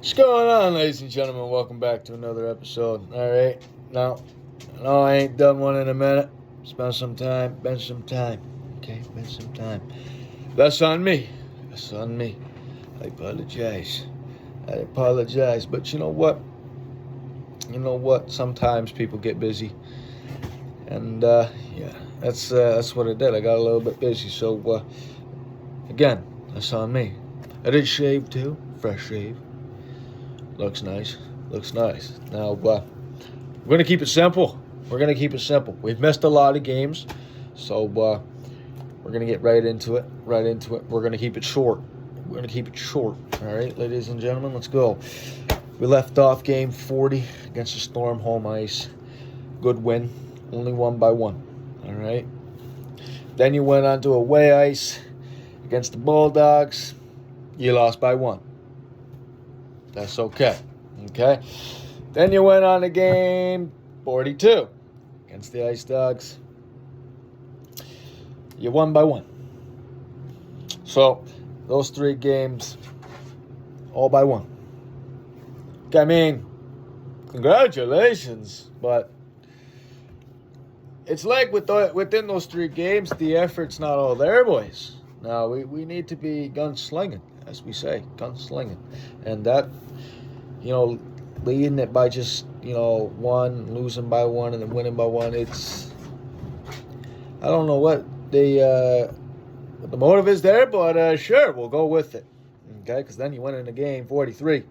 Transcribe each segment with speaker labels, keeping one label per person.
Speaker 1: What's going on, ladies and gentlemen? Welcome back to another episode. All right, now, no, I ain't done one in a minute. Spent some time, been some time. Okay, been some time. That's on me. That's on me. I apologize. I apologize. But you know what? You know what? Sometimes people get busy, and yeah, that's what I did. I got a little bit busy, so again, that's on me. I did shave too, fresh shave. Looks nice. Looks nice. Now, we're going to keep it simple. We're going to keep it simple. We've missed a lot of games, so we're going to get right into it. Right into it. We're going to keep it short. We're going to keep it short. All right, ladies and gentlemen, let's go. We left off game 40 against the Storm home ice. Good win. Only won by one. All right. Then you went on to away ice against the Bulldogs. You lost by one. That's okay. Okay. Then you went on to game 42 against the Ice Dogs. You won by one. So, those three games, all by one. I mean, congratulations, but it's like within those three games, the effort's not all there, boys. Now, we need to be gunslinging, as we say, gunslinging. And that, leading it by just, one, losing by one, and then winning by one, it's, I don't know what the motive is there, but sure, we'll go with it. Okay, because then you went into game 43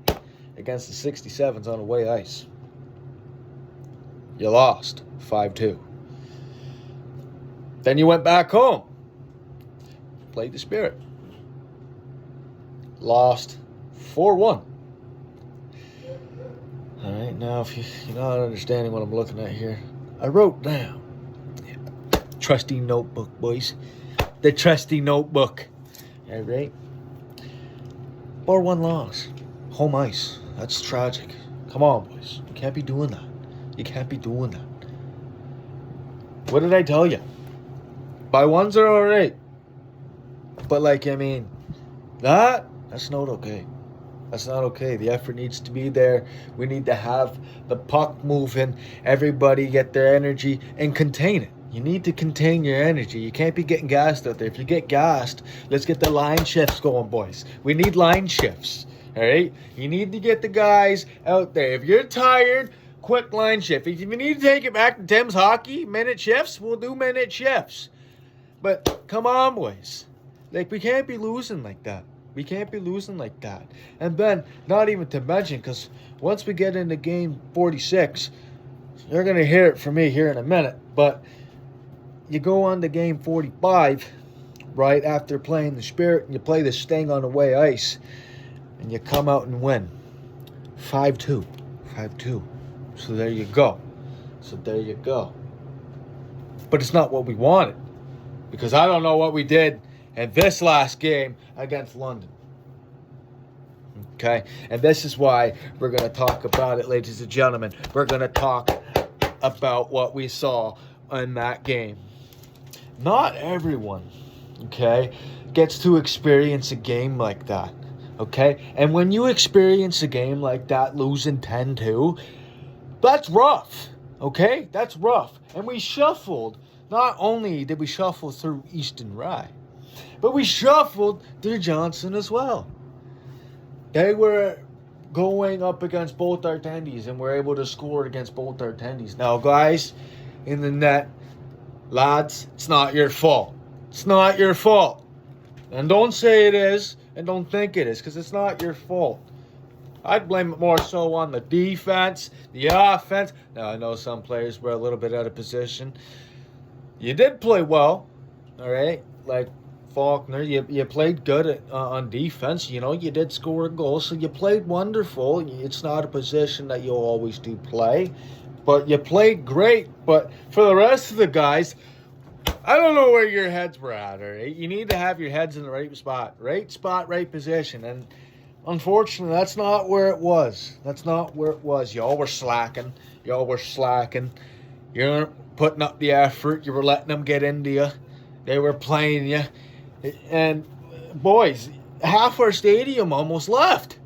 Speaker 1: against the 67s on away ice. You lost 5-2. Then you went back home. Played the Spirit. Lost 4-1. All right, now if you're not understanding what I'm looking at here, I wrote down. Trusty notebook, boys. The trusty notebook. All right. 4-1 loss. Home ice. That's tragic. Come on, boys. You can't be doing that. You can't be doing that. What did I tell you? By ones are all right. But, that's not okay. That's not okay. The effort needs to be there. We need to have the puck moving. Everybody get their energy and contain it. You need to contain your energy. You can't be getting gassed out there. If you get gassed, let's get the line shifts going, boys. We need line shifts. All right? You need to get the guys out there. If you're tired, quick line shift. If you need to take it back to Tim's hockey, minute shifts, we'll do minute shifts. But come on, boys. We can't be losing like that. We can't be losing like that. And then, not even to mention, because once we get into game 46, you're going to hear it from me here in a minute, but you go on to game 45, right after playing the Spirit, and you play the Sting on away ice, and you come out and win. 5-2. 5-2. So there you go. But it's not what we wanted, because I don't know what we did in this last game against London. Okay? And this is why we're going to talk about it, ladies and gentlemen. We're going to talk about what we saw in that game. Not everyone, okay, gets to experience a game like that. Okay? And when you experience a game like that, losing 10-2, that's rough. Okay? That's rough. And we shuffled. Not only did we shuffle through Easton Rye, but we shuffled through Johnson as well. They were going up against both our attendees and were able to score against both our attendees. Now, guys, in the net, lads, it's not your fault. It's not your fault. And don't say it is, and don't think it is, because it's not your fault. I'd blame it more so on the defense, the offense. Now, I know some players were a little bit out of position. You did play well, all right? Faulkner, you played good on defense. You did score a goal, so you played wonderful. It's not a position that you'll always do play, but you played great. But for the rest of the guys, I don't know where your heads were at, all right? You need to have your heads in the right spot, right position. And unfortunately, that's not where it was. Y'all were slacking. You weren't putting up the effort. You were letting them get into you. They were playing you. And, boys, half our stadium almost left.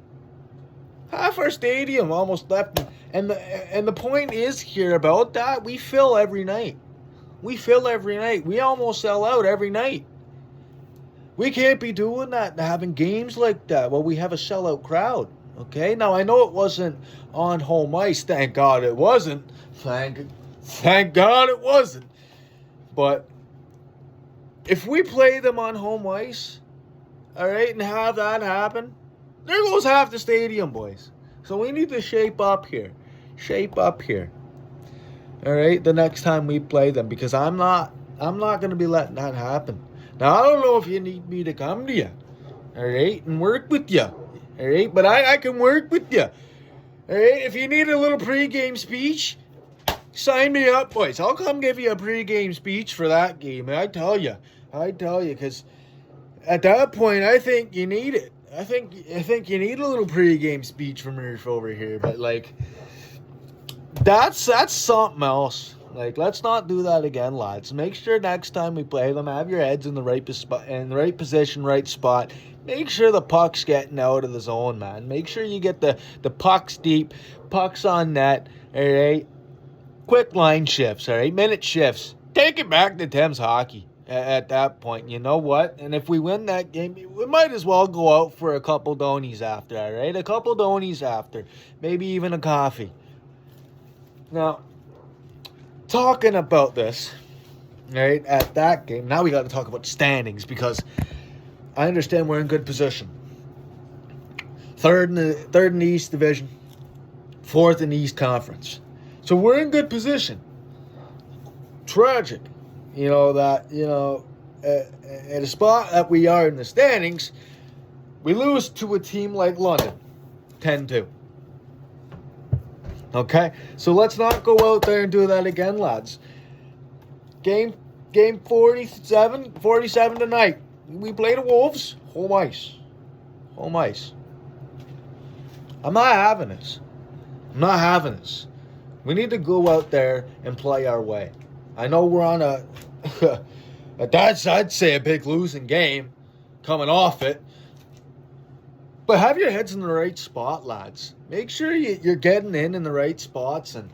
Speaker 1: Half our stadium almost left. And the point is here about that, we fill every night. We fill every night. We almost sell out every night. We can't be doing that, having games like that while we have a sellout crowd. Okay? Now, I know it wasn't on home ice. Thank God it wasn't. Thank God it wasn't. But if we play them on home ice, all right, and have that happen, there goes half the stadium, boys. So we need to shape up here. Shape up here. All right, the next time we play them, because I'm not going to be letting that happen. Now, I don't know if you need me to come to you, all right, and work with you, all right, but I can work with you, all right. If you need a little pregame speech, sign me up, boys. I'll come give you a pregame speech for that game. I tell you, because at that point, I think you need it. I think you need a little pregame speech from Murph over here, but like, that's something else. Like, let's not do that again, lads. Make sure next time we play them, have your heads in the right position, right spot. Make sure the puck's getting out of the zone, man. Make sure you get the pucks deep, pucks on net, all right? Quick line shifts, all right? Minute shifts. Take it back to Thames hockey at that point. You know what? And if we win that game, we might as well go out for a couple donies after, all right? A couple donies after. Maybe even a coffee. Now, talking about this, right, at that game, now we got to talk about standings, because I understand we're in good position. Third in the East Division, fourth in the East Conference. So we're in good position. Tragic, at a spot that we are in the standings, we lose to a team like London, 10-2. Okay, so let's not go out there and do that again, lads. Game 47 tonight. We play the Wolves, home ice. I'm not having this. We need to go out there and play our way. I know we're on I'd say a big losing game, coming off it. But have your heads in the right spot, lads. Make sure you're getting in the right spots, and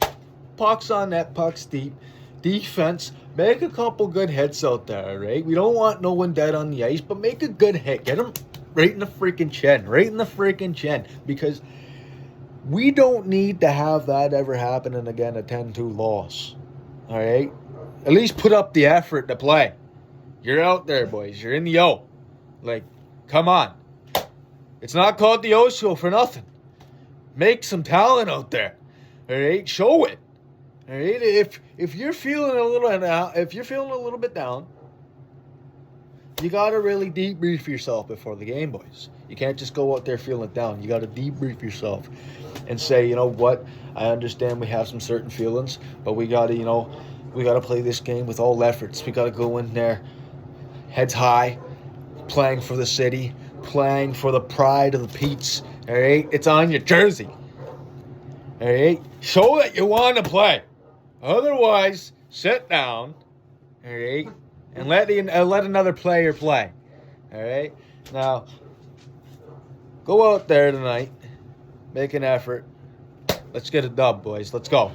Speaker 1: pucks on net, pucks deep. Defense, make a couple good hits out there, right? We don't want no one dead on the ice, but make a good hit. Get them right in the freaking chin. Because we don't need to have that ever happening again, a 10-2 loss. All right? At least put up the effort to play. You're out there, boys. You're in the O. Like, come on. It's not called the O Show for nothing. Make some talent out there. All right? Show it. All right? If you're feeling a little bit down, you got to really debrief yourself before the game, boys. You can't just go out there feeling down. You got to debrief yourself and say, you know what? I understand we have some certain feelings, but we got to play this game with all efforts. We got to go in there heads high, playing for the city, playing for the pride of the Pete's. All right? It's on your jersey. All right? Show that you want to play. Otherwise, sit down. All right? And let another player play. All right? Now, go out there tonight. Make an effort. Let's get a dub, boys. Let's go.